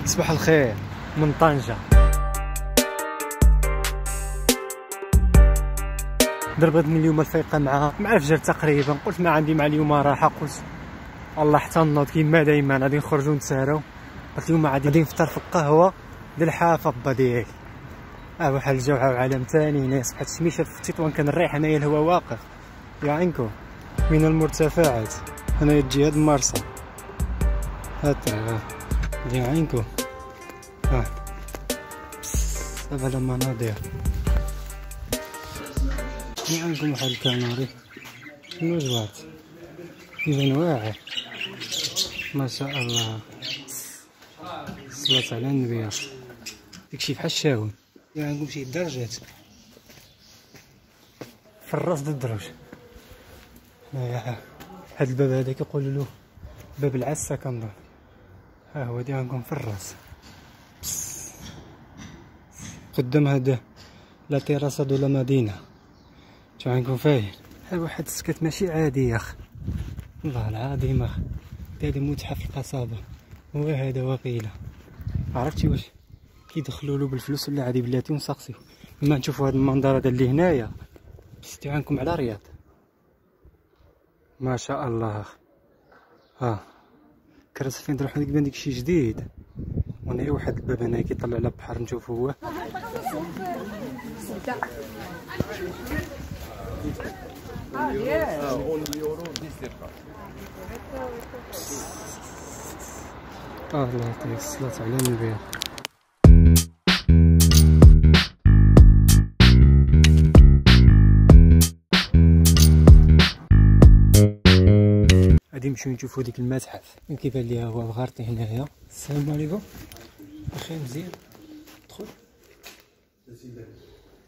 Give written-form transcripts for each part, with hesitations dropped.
صباح الخير من طنجة. ضربتني اليوم الفيقة مع الفجر تقريبا. قلت ما عندي مع اليوم راحة، قلت الله حتى نوض كيما دايما غادي نخرجو نتساراو. قلت اليوم غادي نفطر في القهوة ديال الحافظة ديالي. بحال الجو عالم ثاني. هنا صبحت الشميشة في تطوان، كان الريح هنايا الهواء واقف يا عينكم من المرتفعات. هنايا تجي هاد المرسى هاتا يا عينكم. هذا المناظر يا عينكم. واحد الكاميري شنو جوات يبان واعر ما شاء الله. صلاة على النبي. داكشي بحال الشاون يا عينكم. شي درجات في الراس د الدرج. هاد الباب هذا كيقولوا له باب العسة كنظن. ها هو دي عندكم في الراس قدام هذا لا تيراسا دو لا مدينة. شو عندكم فاين بحال واحد السكات ماشي عادي يا اخ، والله العظيم اخ. هذا متحف القصابة هو هذا وقيله. عرفتي واش كيدخلوا له بالفلوس ولا عادي بلاتي ونسقسيو. لما نشوفوا هذا المنظر هذا اللي هنايا بستي عنكم على رياض ما شاء الله اخ. كرس فين نروح نبان داكشي جديد. وهنا واحد الباب هنا كيطلع على البحر نشوفو هو. الله يعطيك الصلاة على النبي. غادي نمشيو نشوفو ديك المتحف من كيبان ليها هو بغارتي هنايا. السلام عليكم. بخير مزيان. دخل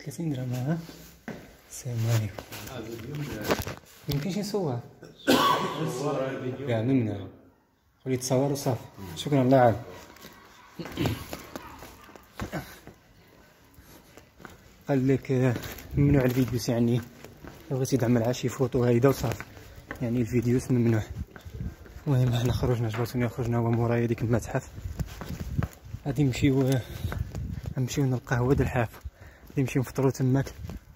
30 درهم. ها السلام عليكم. يمكنش نصور كاع من هنا وليت تصور وصافي. شكرا الله يعاون. قال لك ممنوع الفيديوس، يعني لو بغيتي تعمل شي فوتو هايده وصافي، يعني الفيديوس ممنوع. المهم حنا خرجنا جبرتوني خرجنا هو مورايا ديك المتحف. غادي نمشيو نلقى ديال الحافه. غادي نمشيو نفطرو تماك.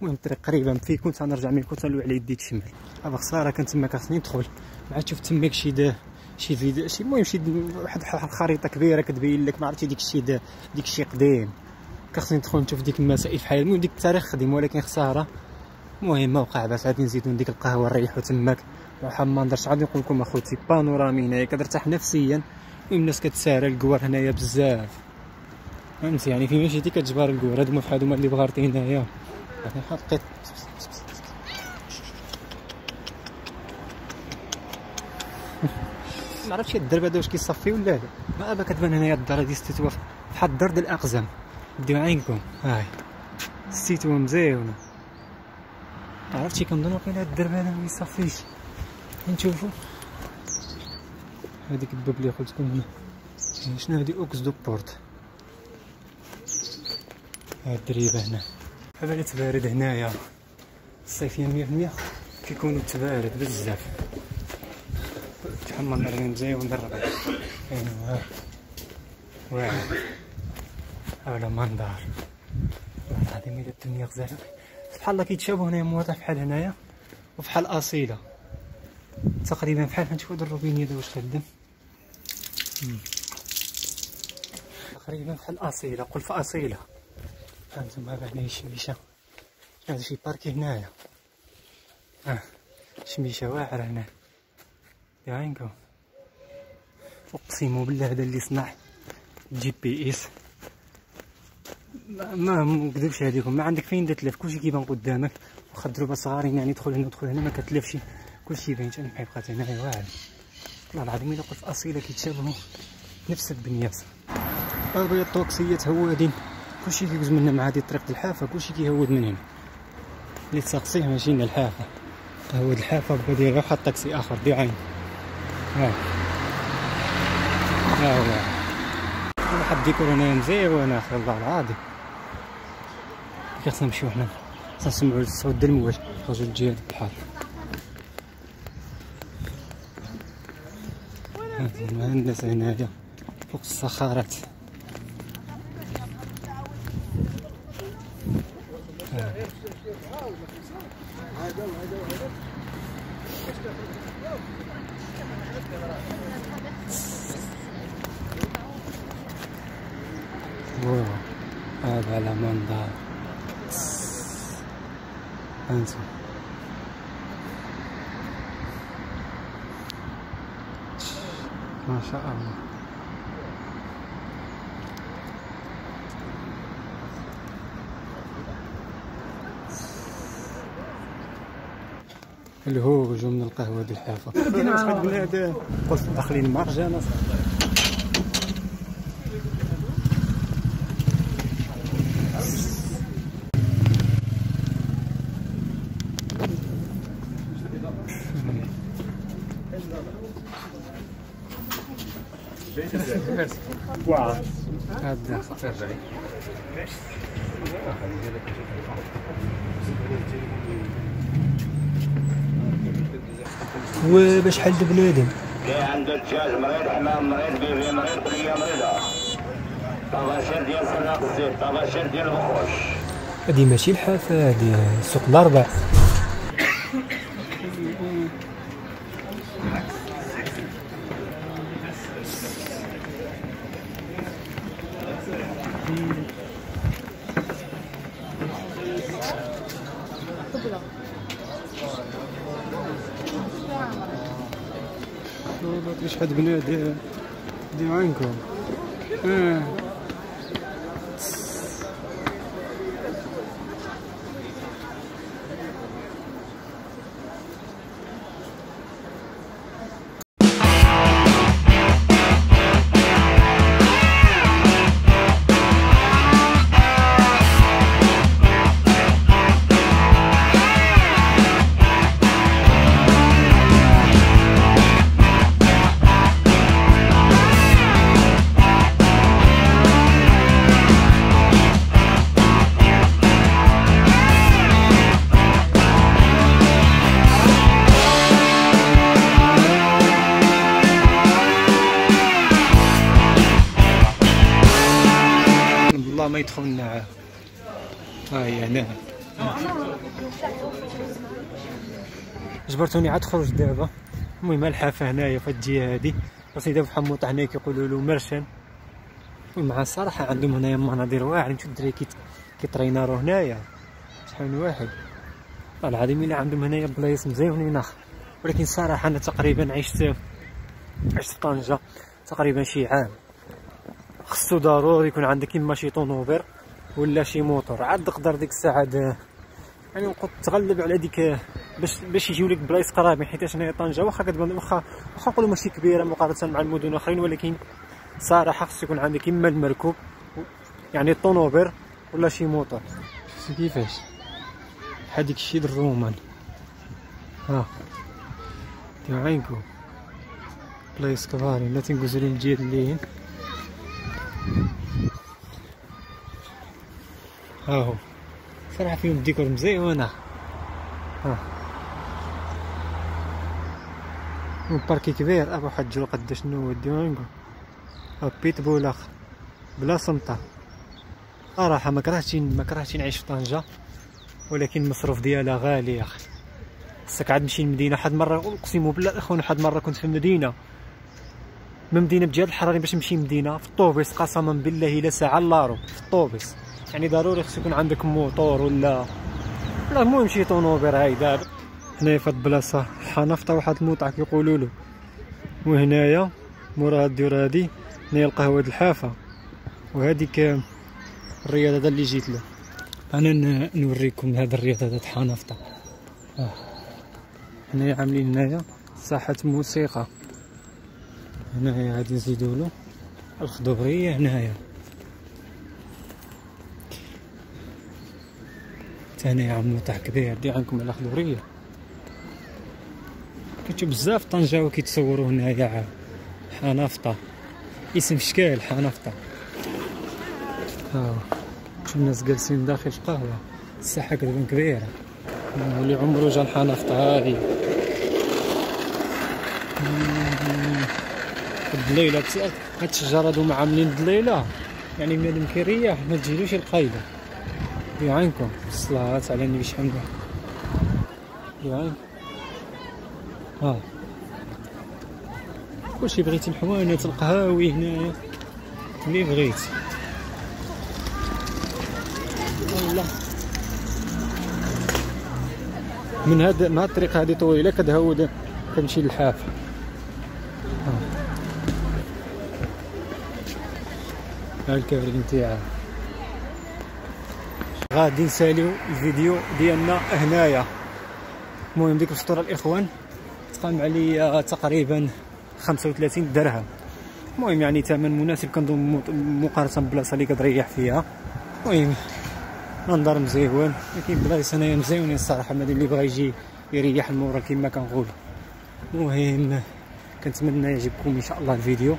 المهم الطريق قريبه فيكم تنرجع منكم تنلوي على يدي الشمال. خساره كان تماك خاصني ندخل مع تشوف تماك شي فيديو شي. المهم شي واحد الخريطه كبيره كتبين لك ما عرفتي ديك الشيء قديم. خاصني ندخل نشوف ديك المسائل بحال. المهم ديك التاريخ خديم ولكن خساره. المهم ما وقع باس. غادي نزيدو ديك القهوه نريحو تماك. وحال ما ندرش غادي نقول لكم اخوتي بانورامي هنايا كترتاح نفسيا. المهم الناس كتسارى الكوار هنايا بزاف فهمتي، يعني فين مشيتي كتجبر الكوار. هادو بحال هما اللي بغارتي هنايا. يعني حقيت ما عرفتش الدرب هذا واش كيصفي ولا لا. ما كتبان هنايا الدار هادي ستيتوا بحال الدار ديال الاقزام. ديو عينكم هاي ستيتوا مزيونه. عرفتي كنظن واقيلا هاد الدرب هذا ما يصفيش. نشوفوا هذيك الباب اللي قلت لكم هنا. شنو هادي اوكس دو بورت. هاد الدريبه هنا بحال تبارد هنايا الصيفيه 100% كيكونوا تبارد بزاف. تحمل نرمي مزيان وندرب ايوا واعر هذا منظر. والله العظيم الا الدنيا غزاله بحال الله كيتشابهوا هنايا مواطن بحال هنايا وبحال اصيله تقريبا بحال. نشوفوا هاد الروبينيه دا واش خدام تقريبا بحال اصيله. قول في اصيله. هانتوما هنايا الشميشه. هذا شي باركي هنايا. شميشه واعره هنا يا عينكم. اقسم بالله هذا اللي صنع جي بي اس ما نكذبش عليكم. ما عندك فين تلف، كلشي كيبان قدامك. واخا الدروبه صغارين يعني دخل هنا ودخل هنا ما كتلفش، كلشي باين. انا بحال بقات هنايا واعر. والله العظيم الا قلت اصيله كيتشابهوا نفس البنيات. البيض الطوكسيات هوادين كلشي كيجوز من هنا مع هذه طريقة الحافة. كلشي كيهود من هنا اللي تسقسيه ماشي من الحافة. هود الحافة بدي غير واحد طاكسي اخر دي عين. ها هو واحد الديكور هنايا مزيون اخي والله العظيم. خاصنا نمشيو حنا نسمعو الصوت ديال الموج نخرجو لجهة البحر. الناس هنايا فوق الصخرات هذا على منظر انت ما شاء الله. الهوج من القهوة ديال الحافة. شحال بنادم قلت داخلين المرجانة. هذا وبشحال د بنادم كاين عنده الدجاج مريض، حمام مريض، بيبي مريض، بليه مريضه، طباشير ديال سراق الزيت، طباشير ديال البخوش. هادي ماشي الحافة، هادي سوق الأربع. شحال بنادم ديما عندكم. ما يدخل لنا. هاي هنا جبرتوني عاد تخرج دابا. المهم الحافه هنايا في الجهه هادي، بس دابا بحال موطع هنايا كيقولوا له مرشن. ومع الصراحه عندهم هنايا مناظر واعرين، نشوف الدراري كيترينارو هنايا شحال من واحد العظيم. الا عندهم هنايا بلايص مزيونين اخ. ولكن الصراحه انا تقريبا عشت في طنجه تقريبا شي عام. خصو ضروري يكون عندك اما شي طونوبر ولا شي موتور، عاد تقدر ديك الساعه يعني نقول تغلب على ديك باش يجيو لك بلايص قرابين. حيت هنايا طنجه واخا كتبان واخا نقولوا ماشي كبيره مقارنه مع المدن الاخرين، ولكن صراحه خصو يكون عندك اما المركوب يعني الطونوبر ولا شي موتور. شتي كيفاش هاديك الشيء الرومان. ها ديما عينكم بلايص كبارين. لا تنقزوا لي الجهه اللي هاهو صراحه فيهم الديكور مزيونه. ها باركي كبير ابو حجو قداش نود ديما نقول بيتبول اخ بلا سمطه. صراحه ما كرهتش نعيش في طنجه، ولكن المصروف ديالها غالي يا اخي. خصك عاد نمشي للمدينه. حد مره اقسم بالله اخونا حد مره كنت في المدينه من مدينه بجهاد الحراري باش نمشي مدينه في الطوبيس، قسما بالله الا ساعه لارو في الطوبيس. يعني ضروري خص يكون عندك موتور ولا المهم شي طونوبر. هاي دابا هنايا في هاد البلاصه حنفطه واحد الموطع كيقولوا له، وهنايا مورا هاد الديور هادي هنايا القهوه د الحافه. وهذيك الرياضه اللي جيت له انا نوريكم هاد الرياضه د حنفطه. هنايا عاملين هنايا ساحه موسيقى. هنايا غادي نزيدوا له الخضوريه. هنايا هنايا عم موطع كبير دي عندكم على خضوريه. كتشوف بزاف طنجاوي كيتصوروا هنايا حنفطه، اسم شكال حنفطه. ها شوف الناس جالسين داخل القهوه. الساحه كتبان كبيره، اللي عمرو جا الحنفطه. هاهي الدليله هاد الشجر هادو ما عاملين الدليله، يعني بنادم كيريح ما تجيلوش القايله. عينكم الصلاة على النبي شحال ياك كلشي بغيتي الحوانت القهاوي هنايا اللي بغيت. والله من هاد الطريق هادي طويله كتهود كنمشي للحافه. ها الكابرين تاعها. غادي نساليو الفيديو ديالنا هنايا. المهم ديك الفطوره الاخوان تقام عليا تقريبا 35 درهم. المهم يعني ثمن مناسب كنظن مقارنه بالبلاصه اللي كتريح فيها. المهم منظر مزيون، ولكن بلايص هنايا مزيونين الصراحه، ما اللي بغا يجي يريح المورا كما كنقولوا. المهم كنتمنى يعجبكم ان شاء الله الفيديو.